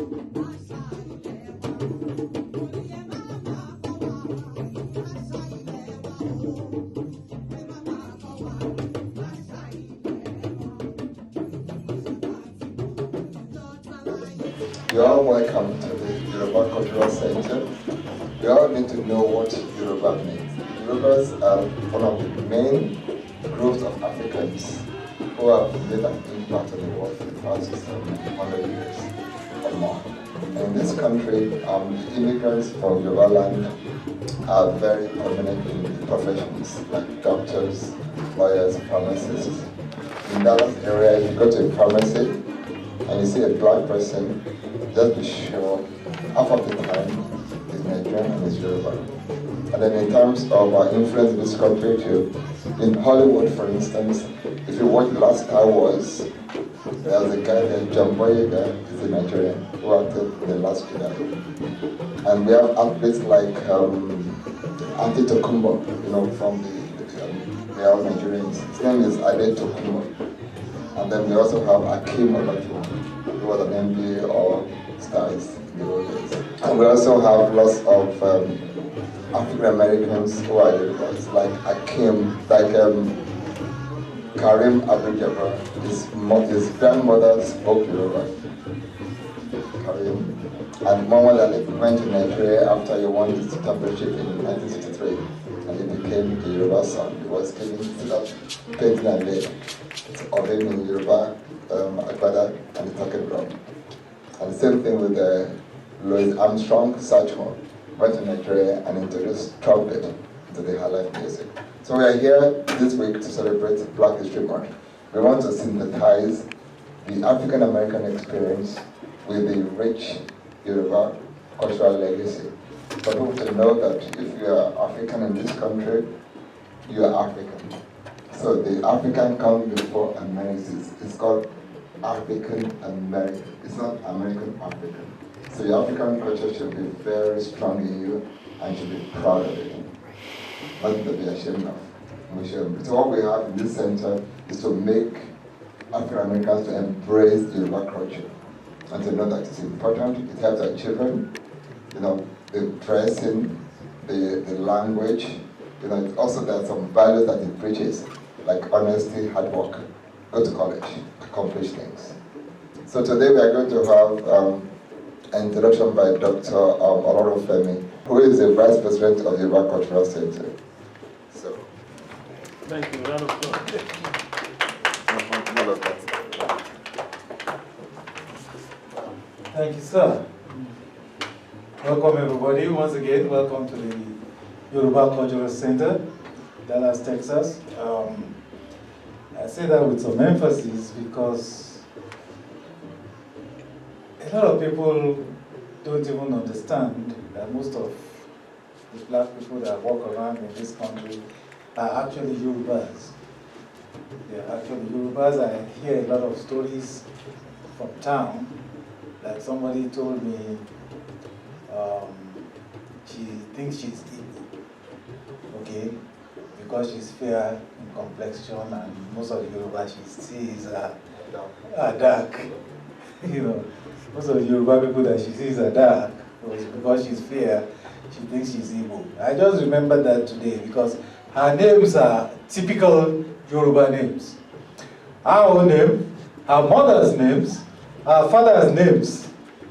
You are welcome to the Yoruba Cultural Center. You all need to know what Yoruba means. Yorubas are one of the main groups of Africans who have made an impact on the world for the past 100 years or more. And in this country, immigrants from Yoruba land are very prominent in the professions like doctors, lawyers, pharmacists. In Dallas area, if you go to a pharmacy and you see a black person, just be sure half of the time is Nigerian and is Yoruba. And then in terms of our influence in this country too, in Hollywood for instance, if you watch The Last Star Wars, there was a guy there, John Boyega, is a Nigerian, who acted in The Last Jedi. And we have athletes like Auntie Tokumbo, from they are Nigerians. His name is Ade Tokumbo. And then we also have Akeem Olajuwon, who was an NBA All-Stars in the old days. And we also have lots of African Americans who are Yorubas, like Akeem, like Karim Abdul-Jabbar. His grandmother spoke Yoruba, Karim. And Muhammad Ali went to Nigeria after he won his championship in 1963, and he became a Yoruba son. He was given instead of painting and leg of him in Yoruba, Agbada, and the talking drum. And the same thing with Louis Armstrong Satchmo, went to Nigeria and introduced trumpet to the highlife music. So we are here this week to celebrate Black History Month. We want to synthesize the African American experience with the rich Yoruba cultural legacy. For people to know that if you are African in this country, you are African. So the African comes before American. It's called African American. It's not American African. So your African culture should be very strong in you and should be proud of it. Nothing to be ashamed of. So what we have in this center is to make African Americans to embrace Yoruba culture and to know that it's important. It helps our children, the dressing, the language. Also there are some values that it preaches, like honesty, hard work, go to college, accomplish things. So today we are going to have an introduction by Dr. Olorunfemi, who is the Vice President of the Yoruba Cultural Center. So. Thank you. Round of applause. Thank you, sir. Welcome, everybody. Once again, welcome to the Yoruba Cultural Center, Dallas, Texas. I say that with some emphasis because a lot of people don't even understand that most of the black people that walk around in this country are actually Yorubas. They are actually Yorubas. I hear a lot of stories from town. Like somebody told me she thinks she's Igbo, okay, because she's fair in complexion and most of the Yoruba she sees are dark. Most of the Yoruba people that she sees are dark because she's fair, she thinks she's Igbo. I just remember that today because her names are typical Yoruba names. Her own name, her mother's names, her father's names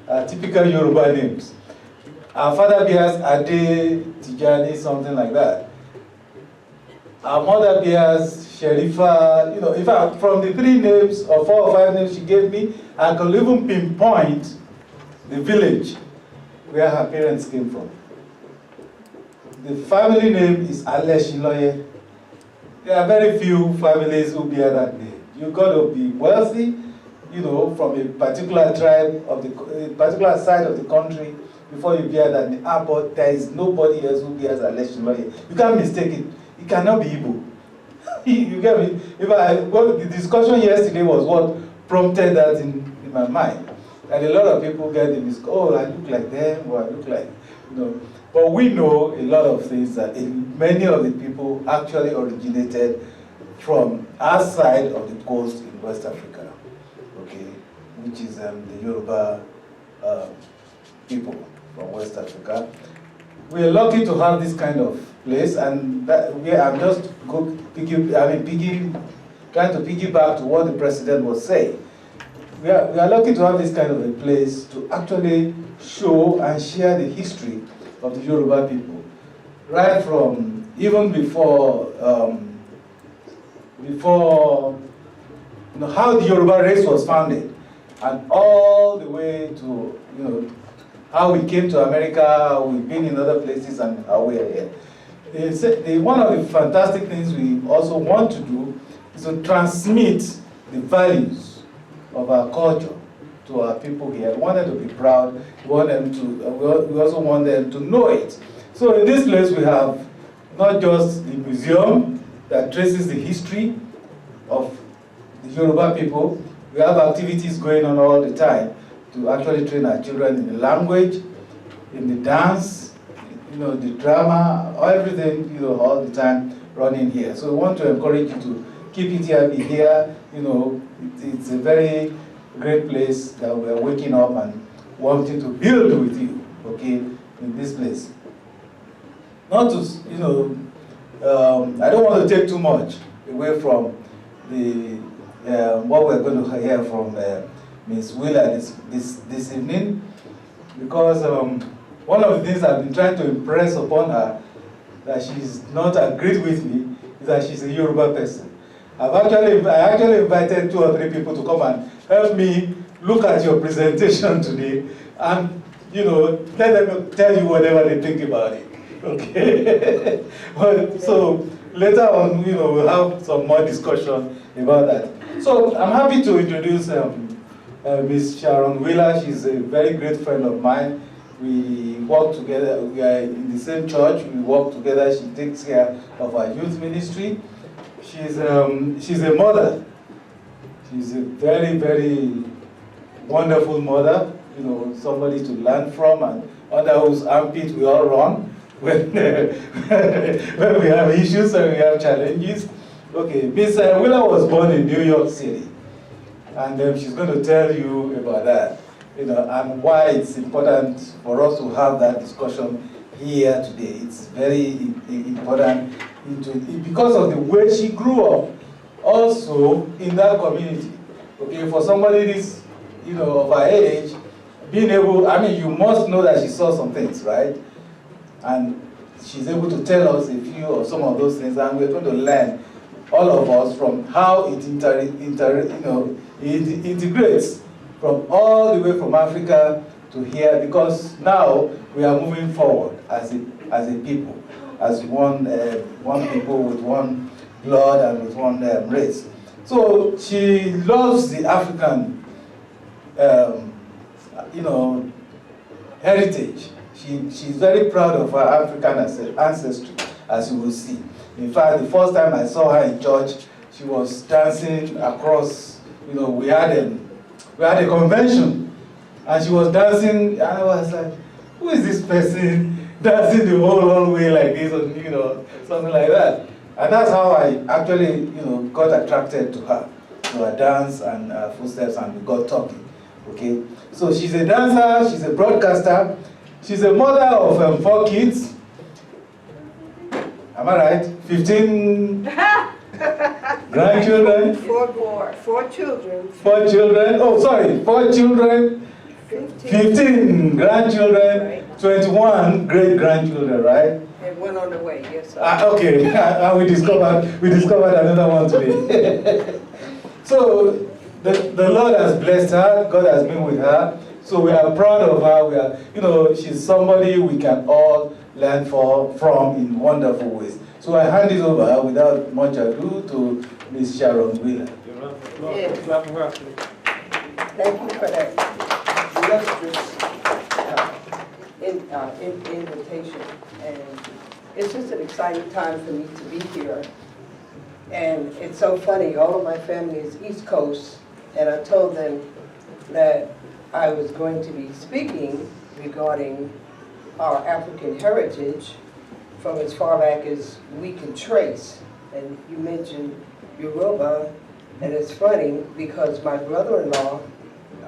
are typical Yoruba names. Our father bears Ade, Tijani, something like that. Our mother bears Sherifa, in fact, from the 3 names or 4 or 5 names she gave me, I could even pinpoint the village where her parents came from. The family name is Aleshiloye. There are very few families who bear that name. You've got to be wealthy, from a particular tribe of a particular side of the country before you bear that name. But there is nobody else who bears Aleshiloye. You can't mistake it. It cannot be Igbo. You get me? The discussion yesterday was what prompted that in my mind. And a lot of people get the oh, I look like them, or I look like, But we know a lot of things that many of the people actually originated from our side of the coast in West Africa, okay, which is the Yoruba people from West Africa. We are lucky to have this kind of place, and I'm just trying to piggyback to what the president was saying. We are lucky to have this kind of a place to actually show and share the history of the Yoruba people, right from even before how the Yoruba race was founded, and all the way to how we came to America, how we've been in other places, and how we are here. One of the fantastic things we also want to do is to transmit the values of our culture to our people here. We want them to be proud. We also want them to know it. So in this place we have not just the museum that traces the history of the Yoruba people. We have activities going on all the time to actually train our children in the language, in the dance, the drama, everything, all the time running here. So we want to encourage you to keep it here, be here. It's a very great place that we're waking up and wanting to build with you, okay, in this place. Not to, I don't want to take too much away from what we're going to hear from Ms. Wheeler this evening, because one of the things I've been trying to impress upon her that she's not agreed with me is that she's a Yoruba person. I actually invited 2 or 3 people to come and help me look at your presentation today, and let them tell you whatever they think about it. Okay. So later on, we'll have some more discussion about that. So I'm happy to introduce Ms. Sharon Wheeler. She's a very great friend of mine. We work together. We are in the same church. We work together. She takes care of our youth ministry. She's a mother. She's a very, very wonderful mother. Somebody to learn from, and under whose armpit we all run when we have issues and we have challenges. Okay, Ms. Wheeler was born in New York City, and she's going to tell you about that, and why it's important for us to have that discussion here today. It's very important because of the way she grew up, also in that community. Okay, for somebody this, of her age, being able, you must know that she saw some things, right? And she's able to tell us a few of some of those things, and we're going to learn, all of us, from how it integrates from all the way from Africa to here, because now we are moving forward as a people, as one people with one blood and with one race. So she loves the African, heritage. She's very proud of her African ancestry, as you will see. In fact, the first time I saw her in church, she was dancing across, we had a convention, and she was dancing, and I was like, who is this person dancing the whole way like this, or, something like that. And that's how I actually, got attracted to her dance and her footsteps, and we got talking, okay? So she's a dancer, she's a broadcaster, she's a mother of 4 kids. Am I right? 15 grandchildren? 4 children. 4 children. Oh, sorry, 4 children. 15 grandchildren. Right. 21 great-grandchildren, right? And 1 on the way, yes, sir. Okay, and we discovered another one today. So the Lord has blessed her. God has been with her. So we are proud of her. We are, she's somebody we can all learn from in wonderful ways. So I hand it over without much ado to Ms. Sharon Wheeler. Yes. Thank you for that illustrious invitation. And it's just an exciting time for me to be here. And it's so funny, all of my family is East Coast, and I told them that I was going to be speaking regarding our African heritage from as far back as we can trace. And you mentioned Yoruba, and it's funny because my brother-in-law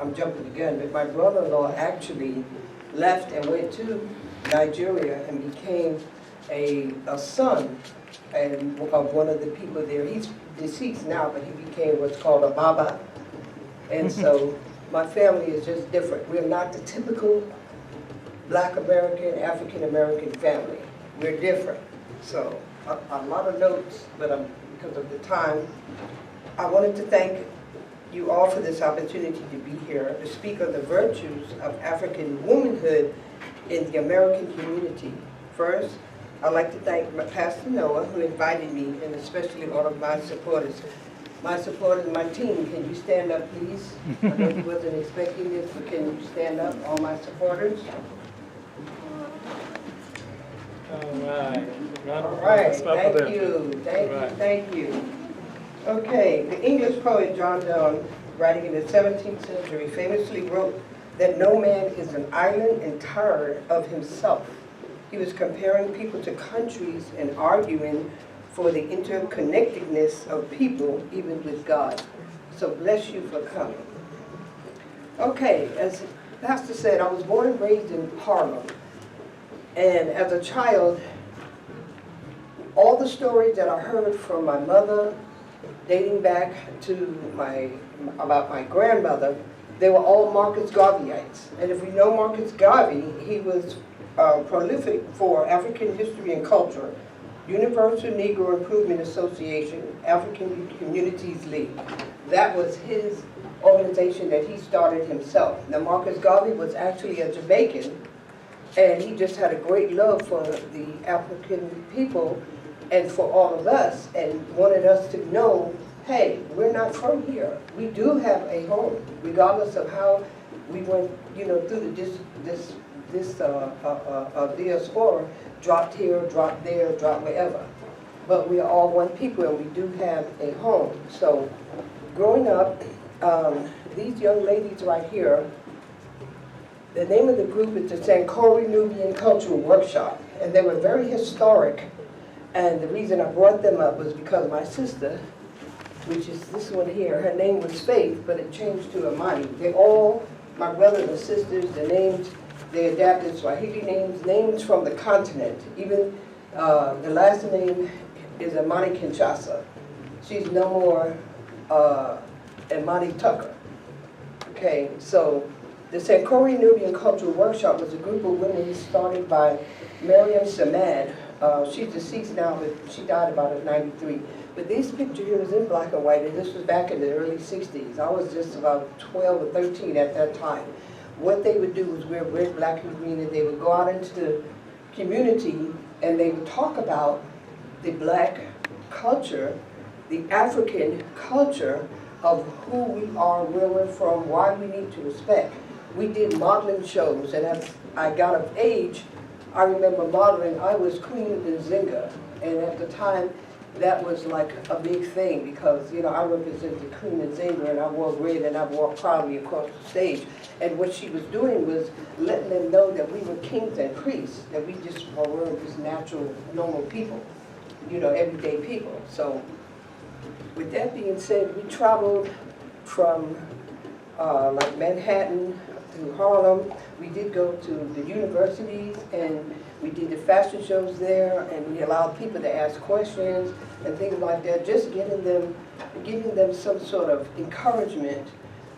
I'm jumping the gun, but my brother-in-law actually left and went to Nigeria and became a son of one of the people there. He's deceased now, but he became what's called a Baba. And so my family is just different. We're not the typical Black American, African American family. We're different. So a lot of notes, but because of the time, I wanted to thank you all for this opportunity to be here to speak on the virtues of African womanhood in the American community. First, I'd like to thank my Pastor Noah, who invited me, and especially all of my supporters. My supporters, my team, can you stand up, please? I know you wasn't expecting this, but can you stand up, all my supporters? All right. All right, thank you, thank you. Okay, the English poet John Donne, writing in the 17th century, famously wrote that no man is an island entire of himself. He was comparing people to countries and arguing for the interconnectedness of people, even with God. So bless you for coming. Okay, as Pastor said, I was born and raised in Harlem. And as a child, all the stories that I heard from my mother, dating back to about my grandmother, they were all Marcus Garveyites. And if we know Marcus Garvey, he was prolific for African history and culture, Universal Negro Improvement Association, African Communities League. That was his organization that he started himself. Now Marcus Garvey was actually a Jamaican, and he just had a great love for the African people and for all of us, and wanted us to know, hey, we're not from here. We do have a home, regardless of how we went, through this diaspora, dropped here, dropped there, dropped wherever. But we are all one people, and we do have a home. So, growing up, these young ladies right here, the name of the group is the Sankore Nubian Cultural Workshop, and they were very historic. And the reason I brought them up was because my sister, which is this one here, her name was Faith, but it changed to Amani. They all, my brothers and sisters, the names, they adapted Swahili names from the continent. Even the last name is Amani Kinshasa. She's no more Amani Tucker. Okay, so the Sankore Nubian Cultural Workshop was a group of women started by Miriam Samad. She's deceased now, but she died about at 93. But this picture here is in black and white, and this was back in the early 60s. I was just about 12 or 13 at that time. What they would do was wear red, black, and green, and they would go out into the community, and they would talk about the black culture, the African culture of who we are, where we're from, why we need to respect. We did modeling shows, and as I got of age, I remember modeling. I was Queen of Nzinga, and at the time, that was like a big thing because, I represented Queen Nzinga, and I wore red, and I walked proudly across the stage. And what she was doing was letting them know that we were kings and priests, that we just were just natural, normal people, everyday people. So, with that being said, we traveled from like Manhattan to Harlem. We did go to the universities, and we did the fashion shows there, and we allowed people to ask questions and things like that, just giving them some sort of encouragement,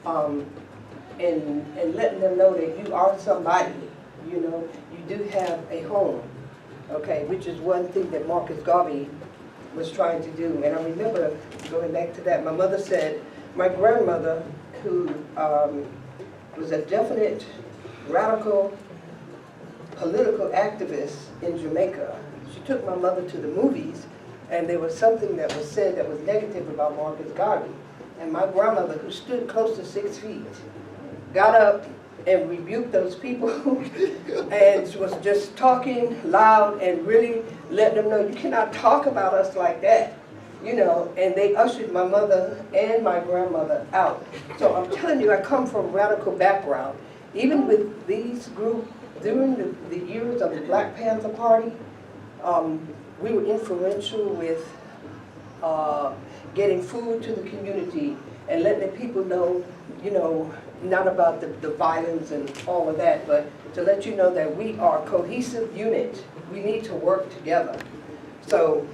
and letting them know that you are somebody, you do have a home, okay, which is one thing that Marcus Garvey was trying to do. And I remember, going back to that, my mother said, my grandmother, who was a definite radical political activist in Jamaica, she took my mother to the movies, and there was something that was said that was negative about Marcus Garvey. And my grandmother, who stood close to 6 feet, got up and rebuked those people and she was just talking loud and really letting them know, you cannot talk about us like that, and they ushered my mother and my grandmother out. So I'm telling you, I come from a radical background. Even with these groups, during the years of the Black Panther Party, we were influential with getting food to the community and letting the people know, not about the violence and all of that, but to let you know that we are a cohesive unit. We need to work together. So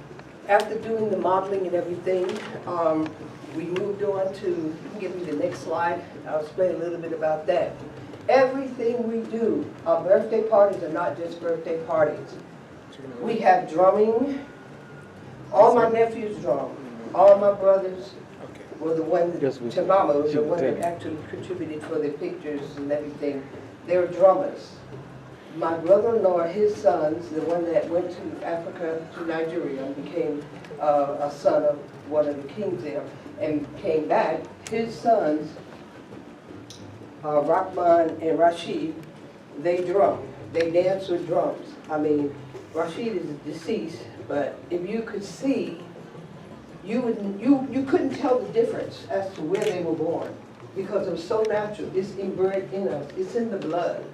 after doing the modeling and everything, we moved on to, you can give me the next slide, I'll explain a little bit about that. Everything we do, our birthday parties are not just birthday parties. We have drumming. All my nephews drum. All my brothers were the one, Tamama was the one that actually contributed for the pictures and everything. They were drummers. My brother-in-law, his sons, the one that went to Africa, to Nigeria, and became a son of one of the kings there, and came back, his sons, Rahman and Rashid, they drum. They dance with drums. I mean, Rashid is deceased, but if you could see, you couldn't tell the difference as to where they were born, because it was so natural. It's inbred in us. It's in the blood.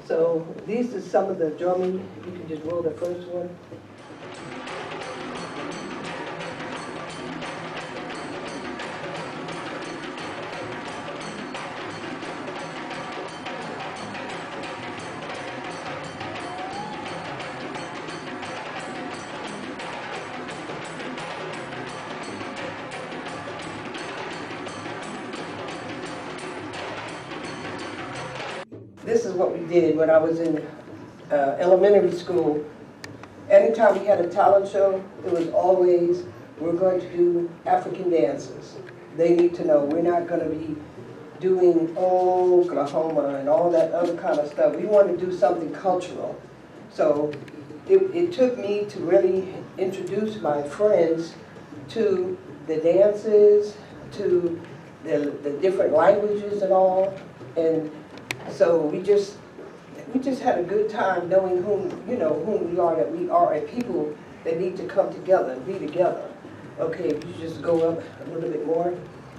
So these are some of the drumming. You can just roll the first one. This is what we did when I was in elementary school. Anytime we had a talent show, it was always, we're going to do African dances. They need to know we're not going to be doing Oklahoma and all that other kind of stuff. We want to do something cultural. So it took me to really introduce my friends to the dances, to the different languages and all. And so we just had a good time knowing whom we are, that we are a people that need to come together and be together. Okay, if you just go up a little bit more.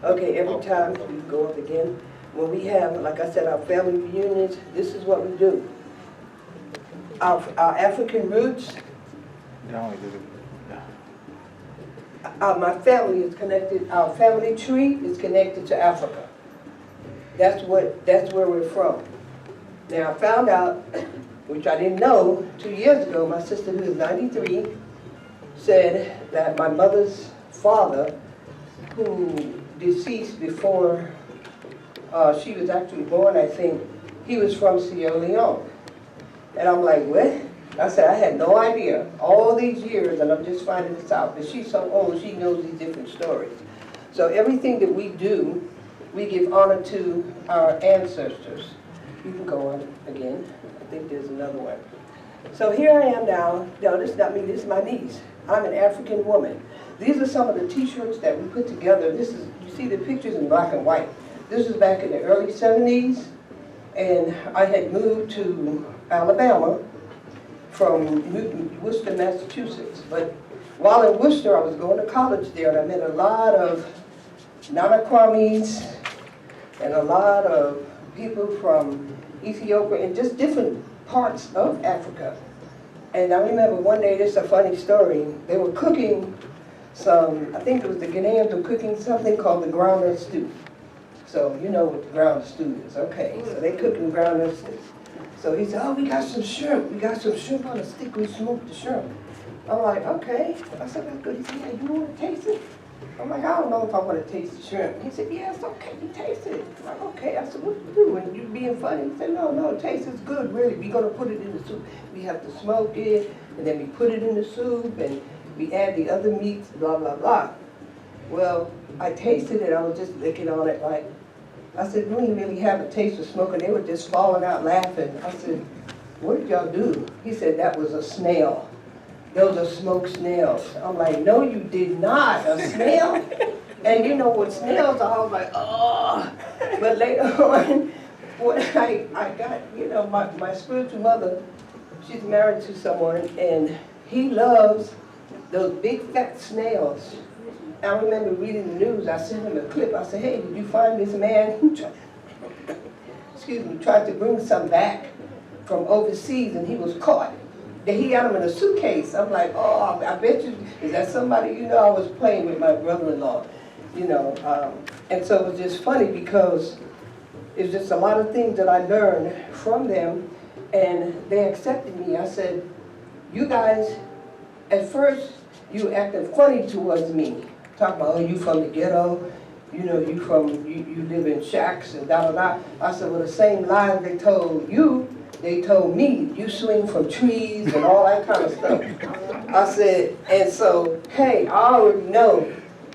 Okay, every time we go up again. When we have, like I said, our family reunions, this is what we do. Our African roots, my family is connected, our family tree is connected to Africa. That's where we're from. Now I found out, which I didn't know, 2 years ago, my sister who is 93 said that my mother's father, who deceased before she was actually born, I think, he was from Sierra Leone. And I'm like, what? I said, I had no idea. All these years, and I'm just finding this out, but she's so old, she knows these different stories. So everything that we do, we give honor to our ancestors. You can go on again. I think there's another one. So here I am now. No, this is not me, this is my niece. I'm an African woman. These are some of the t-shirts that we put together. This is, you see the pictures in black and white. This was back in the early 70s, and I had moved to Alabama from Worcester, Massachusetts. But while in Worcester, I was going to college there, and I met a lot of Nana Kwames and a lot of people from Ethiopia and just different parts of Africa. And I remember one day, this is a funny story, they were cooking some, I think it was the Ghanaians were cooking something called the groundnut stew. So you know what the groundnut stew is, okay. So they cooking groundnut stew. So he said, oh, we got some shrimp. We got some shrimp on a stick. We smoked the shrimp. I'm like, okay. I said, that's good. He said, yeah, you want to taste it? I'm like, I don't know if I want to taste the shrimp. He said, yeah, it's okay. You taste it. I'm like, okay. I said, what do you do? And you being funny? He said, no, it tastes good, really. We're going to put it in the soup. We have to smoke it, and then we put it in the soup, and we add the other meats, blah, blah, blah. Well, I tasted it. I was just licking on it like, I said, we didn't really have a taste of smoke, and they were just falling out laughing. I said, what did y'all do? He said, that was a snail. Those are smoked snails. I'm like, no, you did not. A snail? And you know what snails are? I was like, oh. But later on, when I got, you know, my spiritual mother, she's married to someone, and he loves those big fat snails. I remember reading the news, I sent him a clip. I said, hey, did you find this man who tried to bring some back from overseas and he was caught? Then he got him in a suitcase. I'm like, oh, I bet you, is that somebody, you know, I was playing with my brother-in-law, you know. And so it was just funny because it's just a lot of things that I learned from them, and they accepted me. I said, you guys, at first, you acted funny towards me. Talking about, oh, you from the ghetto, you know, you live in shacks and da-da-da. I said, well, the same lies they told you, they told me. You swing from trees and all that kind of stuff. I said, and so, hey, I already know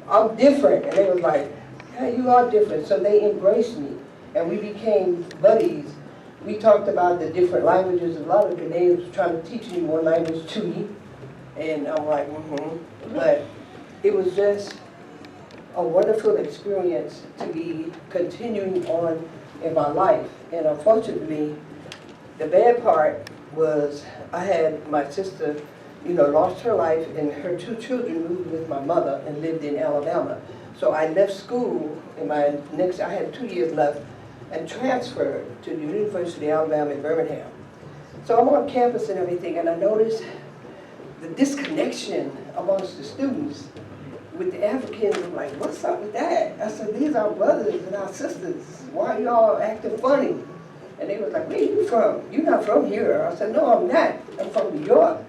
I'm different. And they was like, hey, you are different. So they embraced me, and we became buddies. We talked about the different languages. A lot of the Ghanaians were trying to teach me one language, Tui. And I'm like, But it was just a wonderful experience to be continuing on in my life. And unfortunately, the bad part was I had my sister, you know, lost her life, and her 2 children moved with my mother and lived in Alabama. So I left school in I had 2 years left, and transferred to the University of Alabama in Birmingham. So I'm on campus and everything, and I noticed the disconnection amongst the students with the Africans. I'm like, what's up with that? I said, these are brothers and our sisters. Why are y'all acting funny? And they was like, where you from? You're not from here. I said, no, I'm not. I'm from New York.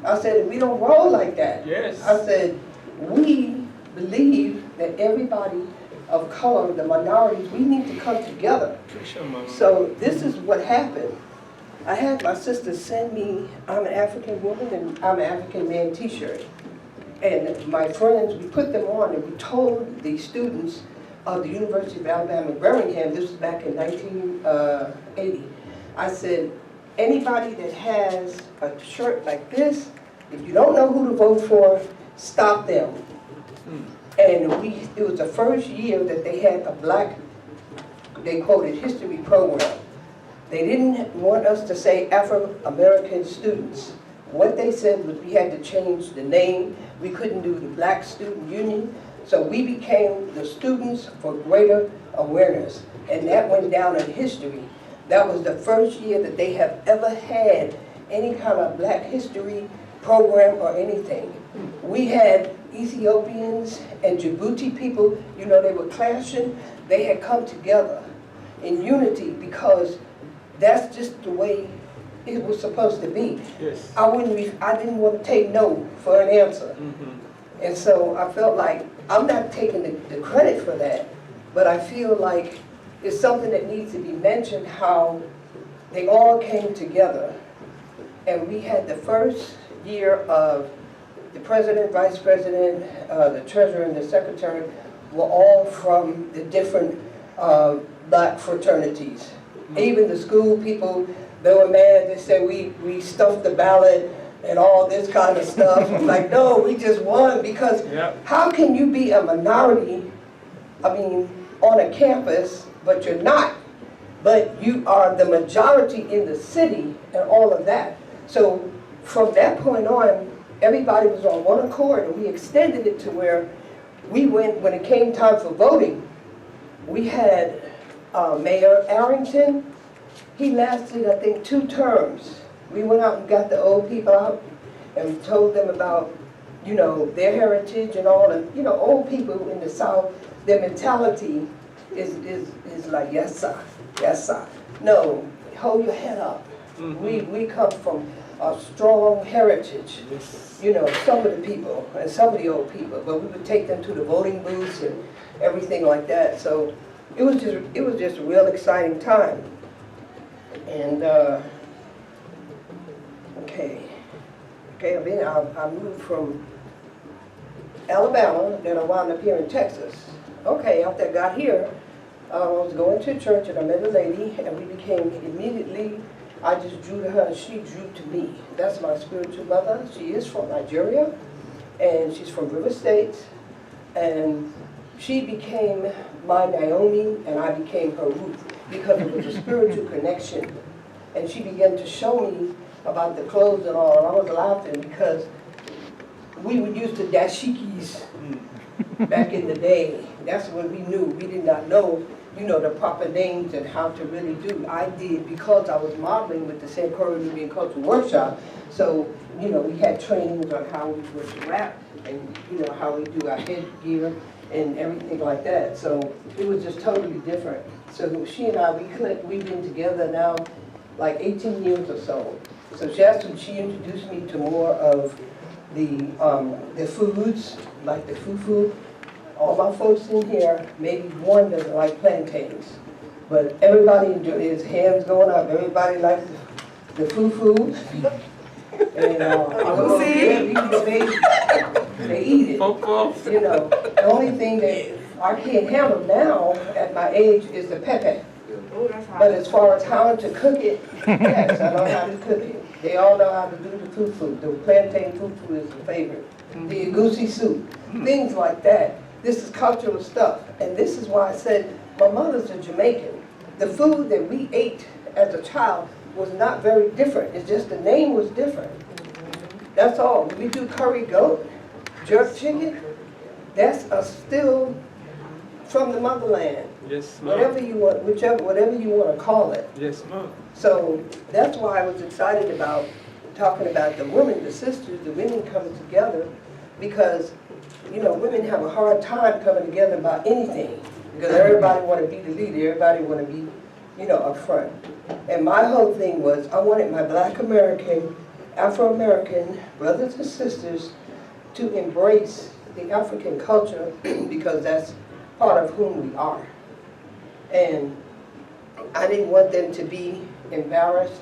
I said, we don't roll like that. Yes. I said, we believe that everybody of color, the minorities, we need to come together. So this is what happened. I had my sister send me, I'm an African woman and I'm an African man t-shirt. And my friends, we put them on and we told the students of the University of Alabama in Birmingham, this was back in 1980, I said, anybody that has a shirt like this, if you don't know who to vote for, stop them. And it was the first year that they had a black, they quoted, history program. They didn't want us to say Afro-American students. What they said was we had to change the name. We couldn't do the Black Student Union. So we became the Students for Greater Awareness. And that went down in history. That was the first year that they have ever had any kind of black history program or anything. We had Ethiopians and Djibouti people, you know, they were clashing. They had come together in unity because that's just the way it was supposed to be. Yes. I didn't want to take no for an answer. And so I felt like I'm not taking the credit for that, but I feel like it's something that needs to be mentioned, how they all came together. And we had the first year of the president, vice president, the treasurer, and the secretary were all from the different black fraternities. Even the school people, they were mad. They said we stuffed the ballot and all this kind of stuff. I'm like, no, we just won, because how can you be a minority, I mean, on a campus, but you're not, but you are the majority in the city and all of that. So from that point on, everybody was on one accord, and we extended it to where we went, when it came time for voting, we had Mayor Arrington. He lasted, I think, 2 terms. We went out and got the old people out and told them about, you know, their heritage and all. And, you know, old people in the South, their mentality is like, yes, sir, yes, sir. No, hold your head up. We come from a strong heritage. You know, some of the people and some of the old people, but we would take them to the voting booths and everything like that. So it was just a real exciting time. And I moved from Alabama, then I wound up here in Texas. Okay, after I got here, I was going to church and I met a lady, and we became immediately, I just drew to her and she drew to me. That's my spiritual mother. She is from Nigeria, and she's from River State, and she became my Naomi and I became her Ruth, because it was a spiritual connection. And she began to show me about the clothes and all, and I was laughing because we would use the dashikis back in the day. That's when we knew. We did not know, you know, the proper names and how to really do. I did, because I was modeling with the Sankore Nubian Cultural Workshop. So, you know, we had trainings on how we would rap and, you know, how we do our headgear and everything like that. So it was just totally different. So she and I, we've been together now like 18 years or so. So she introduced me to more of the foods, like the fufu. All my folks in here, maybe one doesn't like plantains, but everybody enjoys, hands going up, everybody likes the fufu. And they eat it. You know, the only thing that I can't handle now at my age is the pepe. But as far as how to cook it, yes, I know how to cook it. They all know how to do the fufu. The plantain fufu is the favorite. The egusi soup, things like that. This is cultural stuff. And this is why I said my mother's a Jamaican. The food that we ate as a child was not very different. It's just the name was different. That's all. We do curry goat, jerk chicken. That's still from the motherland. Yes, ma'am. Whatever you want, whatever you want to call it. Yes, ma'am. So that's why I was excited about talking about the women, the sisters, the women coming together, because, you know, women have a hard time coming together about anything, because everybody want to be the leader, everybody want to be, you know, up front. And my whole thing was I wanted my Black American, Afro-American brothers and sisters to embrace the African culture because that's part of whom we are. And I didn't want them to be embarrassed.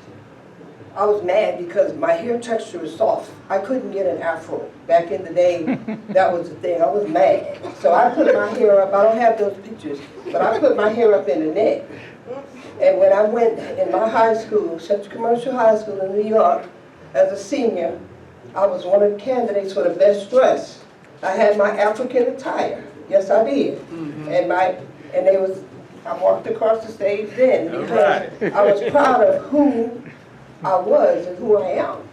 I was mad because my hair texture is soft. I couldn't get an afro. Back in the day, that was the thing. I was mad. So I put my hair up. I don't have those pictures, but I put my hair up in the neck. And when I went in my high school, Central Commercial High School in New York, as a senior, I was one of the candidates for the best dress. I had my African attire. Yes, I did. I walked across the stage then because I was proud of who I was and who I am.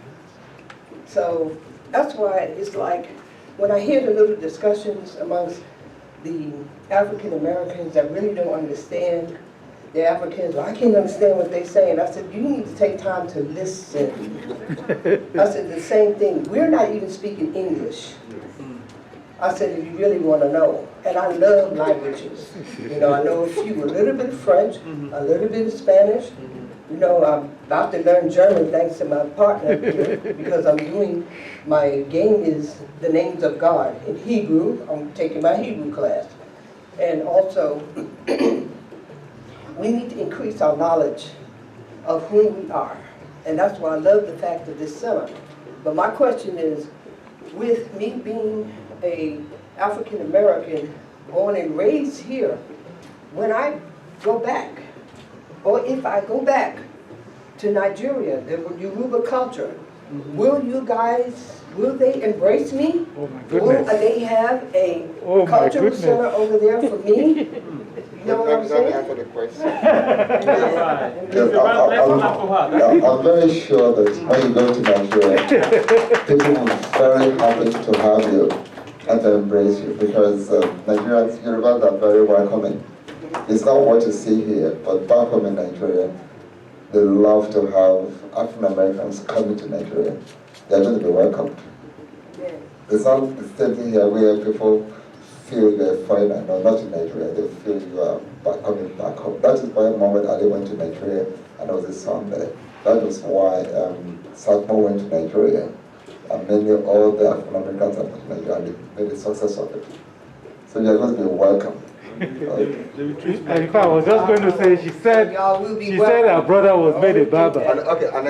So that's why it's like when I hear the little discussions amongst the African Americans that really don't understand the Africans, I can't understand what they're saying. I said, you need to take time to listen. I said the same thing. We're not even speaking English. I said, if you really want to know. And I love languages. You know, I know a little bit of French, a little bit of Spanish. You know, I'm about to learn German thanks to my partner here, because I'm doing, my game is the names of God in Hebrew. I'm taking my Hebrew class. And also, we need to increase our knowledge of who we are. And that's why I love the fact of this center. But my question is, with me being a African American, born and raised here, when I go back, or if I go back to Nigeria, the Yoruba culture, will they embrace me? Oh my Will goodness. they have a Oh my cultural goodness. center over there for me? You know what I'm saying? Answer the question. Right. Yes, I'm very sure that when you go to Nigeria, people will be very happy to have you and to embrace you, because Nigerians, Yorubas are very welcoming. It's not what you see here, but back home in Nigeria, they love to have African Americans coming to Nigeria. They're going to be welcomed. Yeah. It's not the same thing here where people feel they're foreigner. No, not in Nigeria. They feel you are coming back home. That is why Muhammad Ali went to Nigeria and there was a song there. That was why Sakmo went to Nigeria. And many all the African Americans have went to Nigeria and they made a success of it. So you're going to be welcome. In fact, I was just going to say, she said her brother was made a barber. And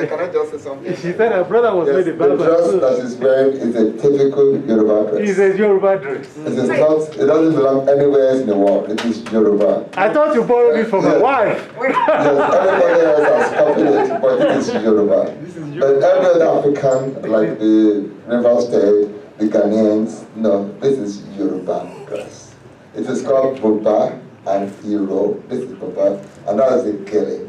can I just say something? She said her brother was made a The barber. dress that is wearing is a typical Yoruba dress. He says Yoruba dress. It is not, it doesn't belong anywhere else in the world. It is Yoruba. I thought you borrowed it from my wife. Yes, everybody else has copied it, but it is Yoruba. But every other African, like the River State, the Ghanaians, no, this is Yoruba dress. It is called Buba and Hero. This is Buba, and that is the Kele.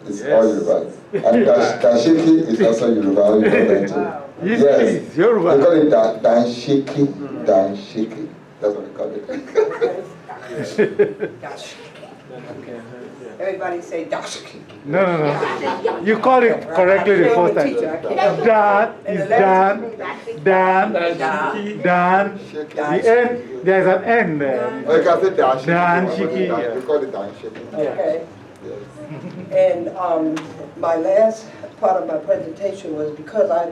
It's all Yoruba. And Dashiki is also Yoruba. You know that too. Yes, it's Yoruba. We call it Danshiki. Danshiki. That's what we call it. Everybody say Dashiki. No. You called it correctly the first time. Dan is Dan. Dan. The end, there's an N there. Oh, you can say Dan. Dan Shiki. We call it Dan Shiki. Okay. And my last part of my presentation was because I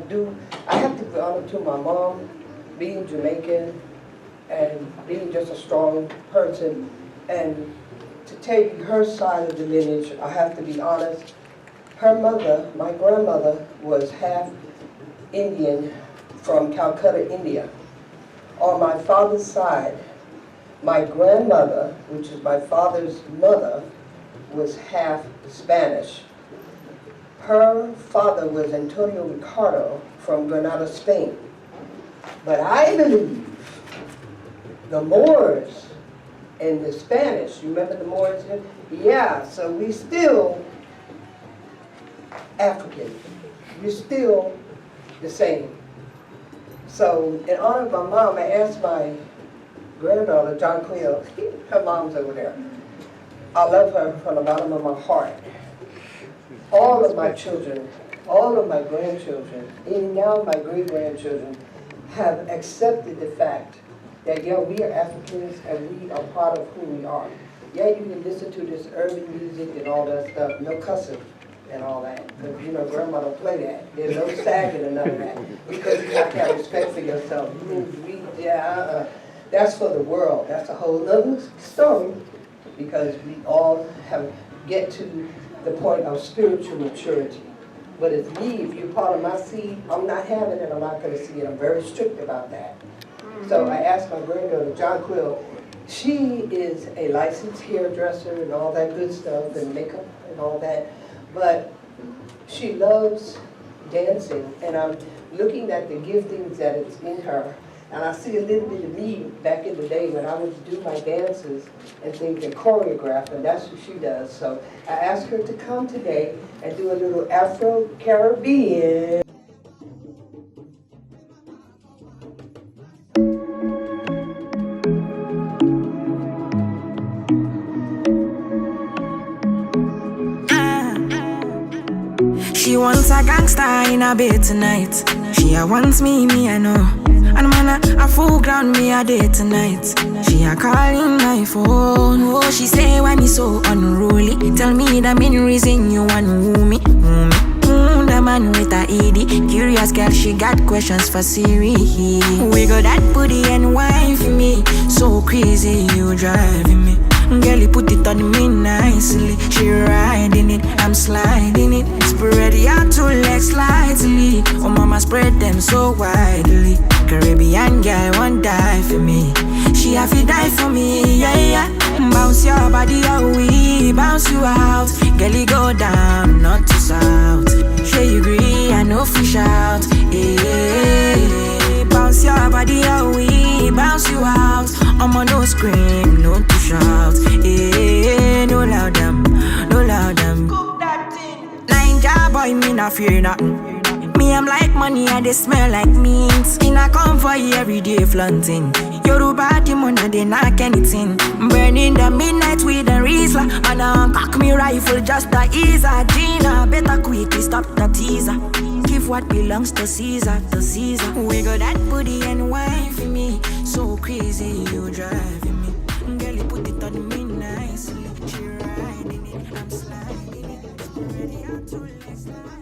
have to give honor to my mom, being Jamaican and being just a strong person. And to take her side of the lineage, I have to be honest. Her mother, my grandmother, was half Indian from Calcutta, India. On my father's side, my grandmother, which is my father's mother, was half Spanish. Her father was Antonio Ricardo from Granada, Spain. But I believe the Moors and the Spanish, you remember the Moors? Yeah, so we still African. You're still the same. So in honor of my mom, I asked my granddaughter, John Quill, her mom's over there. I love her from the bottom of my heart. All of my children, all of my grandchildren, even now my great-grandchildren, have accepted the fact that, yeah, we are Africans and we are part of who we are. Yeah, you can listen to this urban music and all that stuff, no cussing and all that. Because, you know, grandma don't play that. There's no sagging and none of that. Because you have to have respect for yourself. That's for the world. That's a whole other story. Because we all get to the point of spiritual maturity. But if you're part of my seed, I'm not having it, I'm not going to see it. I'm very strict about that. So I asked my granddaughter, John Quill, she is a licensed hairdresser and all that good stuff and makeup and all that, but she loves dancing, and I'm looking at the giftings that is in her, and I see a little bit of me back in the day when I would do my dances and things and choreograph, and that's what she does. So I asked her to come today and do a little Afro-Caribbean. She wants a gangster in a bed tonight. She wants me, I know. And man, a full ground me a day tonight. She a calling my phone. Oh, she say why me so unruly. Tell me the main reason you want me. The man with a ED. Curious girl, she got questions for Siri. We got that booty and wine for me. So crazy, you driving me. Girl, you put it on me nicely. She riding it, I'm sliding it. Spread your two legs slightly. Oh, mama, spread them so widely. Caribbean girl won't die for me. She have to die for me, yeah. Bounce your body out, we bounce you out. Girl, you go down, not to south. Sure you agree, I know fish out. Yeah. Bounce your body out, we bounce you out. I'm on no scream, no to shout. Yeah, no loud them, no loud them. Cook that thing. Ninja boy, me not fear nothing. Me, I'm like money and they smell like mint. In a come for you every day flaunting. Yoruba demon and they knock anything. Burning the midnight with a Rizla. And I cock me rifle just to ease a Gina. Better quickly stop the teaser. Give what belongs to Caesar, to Caesar. We got that booty and wine for me. So crazy, you driving me. Girl, you put it on me nicely. She riding it, I'm sliding it. Ready out to let's slide.